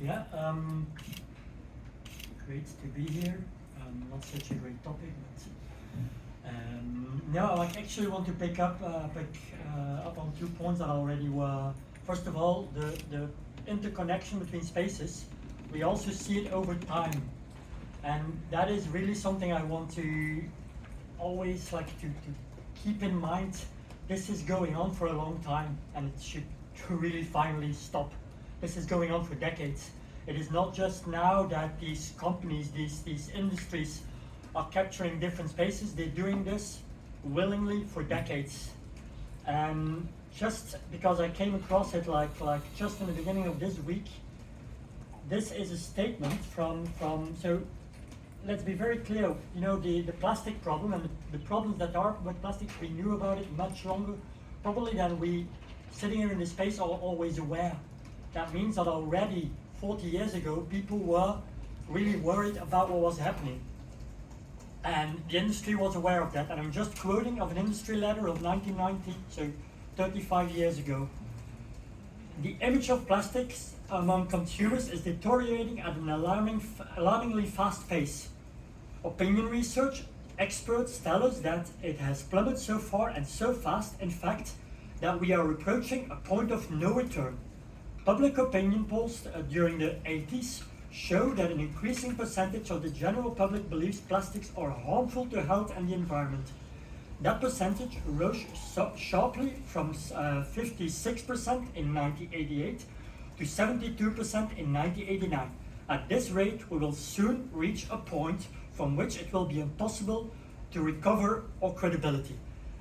Yeah, great to be here. Not such a great topic, but no, I actually want to pick up on 2 points that already were. First of all, the interconnection between spaces. We also see it over time, and that is really something I want to always like to keep in mind. This is going on for a long time, and it should really finally stop. This is going on for decades. It is not just now that these companies, these industries are capturing different spaces. They're doing this willingly for decades. And just because I came across it like just in the beginning of this week, this is a statement from so let's be very clear, you know, the plastic problem and the problems that are with plastic, we knew about it much longer, probably than we sitting here in this space are always aware. That means that already 40 years ago, people were really worried about what was happening. And the industry was aware of that. And I'm just quoting of an industry letter of 1990, so 35 years ago. The image of plastics among consumers is deteriorating at an alarmingly fast pace. Opinion research experts tell us that it has plummeted so far and so fast, in fact, that we are approaching a point of no return. Public opinion polls during the 80s show that an increasing percentage of the general public believes plastics are harmful to health and the environment. That percentage rose sharply from 56% in 1988 to 72% in 1989. At this rate, we will soon reach a point from which it will be impossible to recover our credibility.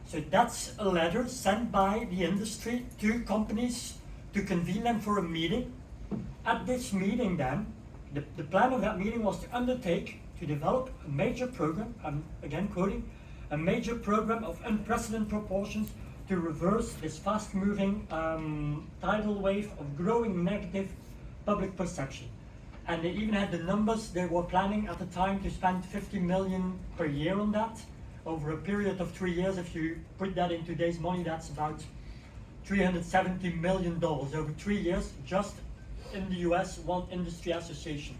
So that's a letter sent by the industry to companies to convene them for a meeting. At this meeting then, the plan of that meeting was to undertake to develop a major program, I'm again quoting, a major program of unprecedented proportions to reverse this fast-moving tidal wave of growing negative public perception. And they even had the numbers. They were planning at the time to spend 50 million per year on that over a period of 3 years. If you put that in today's money, that's about $370 million over 3 years, just in the US, one industry association.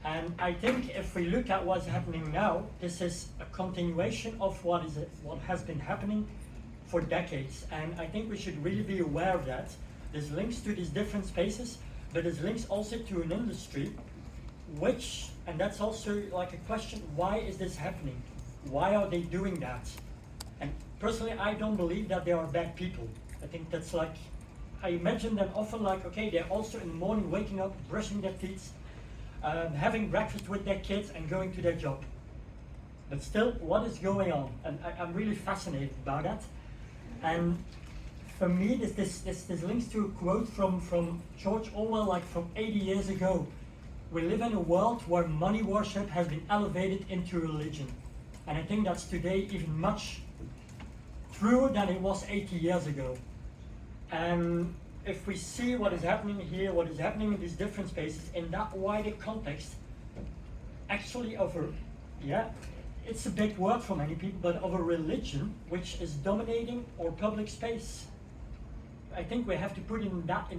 And I think if we look at what's happening now, this is a continuation of what has been happening for decades. And I think we should really be aware of that. There's links to these different spaces, but there's links also to an industry, which, and that's also like a question, why is this happening? Why are they doing that? And personally, I don't believe that they are bad people. I think that's like, I imagine them often like, okay, they're also in the morning waking up, brushing their teeth, having breakfast with their kids and going to their job. But still, what is going on? And I'm really fascinated by that. And for me, this links to a quote from George Orwell, like from 80 years ago. We live in a world where money worship has been elevated into religion. And I think that's today even much truer than it was 80 years ago. And if we see what is happening here, what is happening in these different spaces, in that wider context, actually it's a big word for many people, but of a religion which is dominating our public space. I think we have to put in that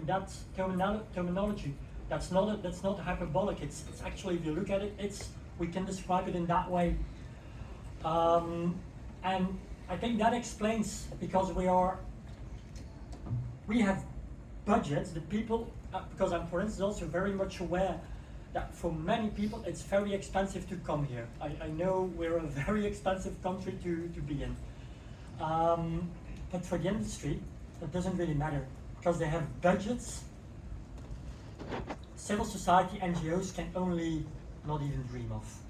terminology. That's not hyperbolic. It's actually, if you look at it, we can describe it in that way. And I think that explains, because we have budgets, the people, because I'm, for instance, also very much aware that for many people it's very expensive to come here. I know we're a very expensive country to be in. But for the industry, it doesn't really matter, because they have budgets civil society, NGOs can only not even dream of.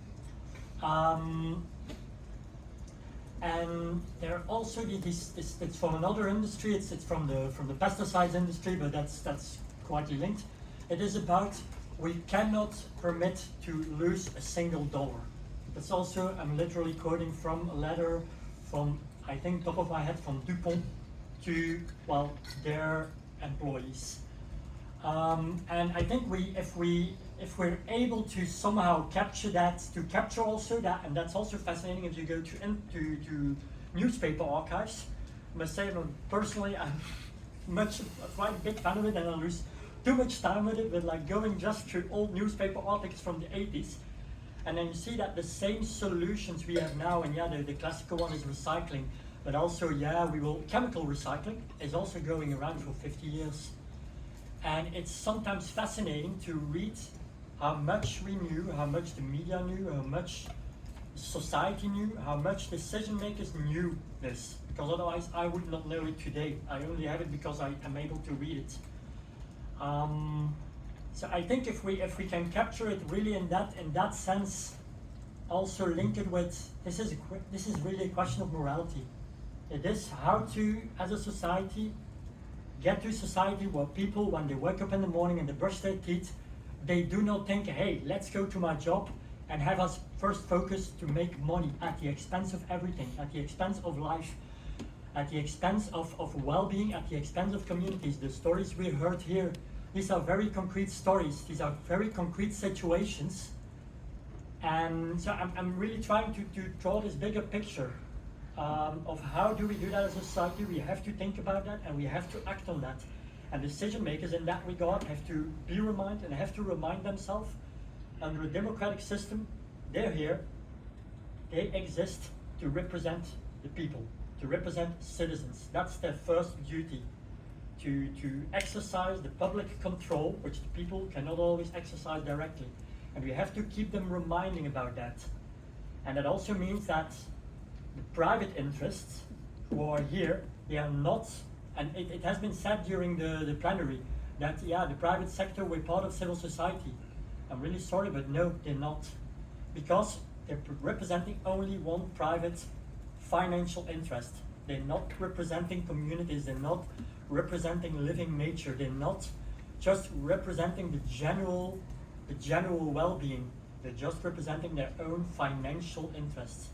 And there are also it's from another industry. It's from the pesticides industry, but that's quite linked. It is about, we cannot permit to lose a single dollar. That's also, I'm literally quoting from a letter from, I think top of my head, from DuPont to, well, their employees. And I think if we're able to somehow capture that, to capture also that, and that's also fascinating if you go to newspaper archives. I must say, personally, I'm quite a big fan of it, and I too much time with it, with like going just through old newspaper articles from the 80s. And then you see that the same solutions we have now, and yeah, the classical one is recycling, but also, yeah, chemical recycling is also going around for 50 years. And it's sometimes fascinating to read how much we knew, how much the media knew, how much society knew, how much decision makers knew this. Because otherwise I would not know it today. I only have it because I am able to read it. So I think if we can capture it really in that sense, also link it with this is really a question of morality. It is how to, as a society, get to a society where people, when they wake up in the morning and they brush their teeth, they do not think, hey, let's go to my job and have us first focus to make money at the expense of everything, at the expense of life, at the expense of well-being, at the expense of communities. The stories we heard here, these are very concrete stories, these are very concrete situations. And so I'm really trying to draw this bigger picture of how do we do that as a society. We have to think about that and we have to act on that. And decision makers in that regard have to be reminded and have to remind themselves, under a democratic system, they're here, they exist to represent the people, to represent citizens. That's their first duty, to exercise the public control, which the people cannot always exercise directly. And we have to keep them reminding about that. And that also means that the private interests who are here, they are not, and it has been said during the plenary, that yeah, the private sector, we're part of civil society. I'm really sorry, but no, they're not. Because they're representing only one private financial interest. They're not representing communities, they're not representing living nature, they're not just representing the general well-being, they're just representing their own financial interests.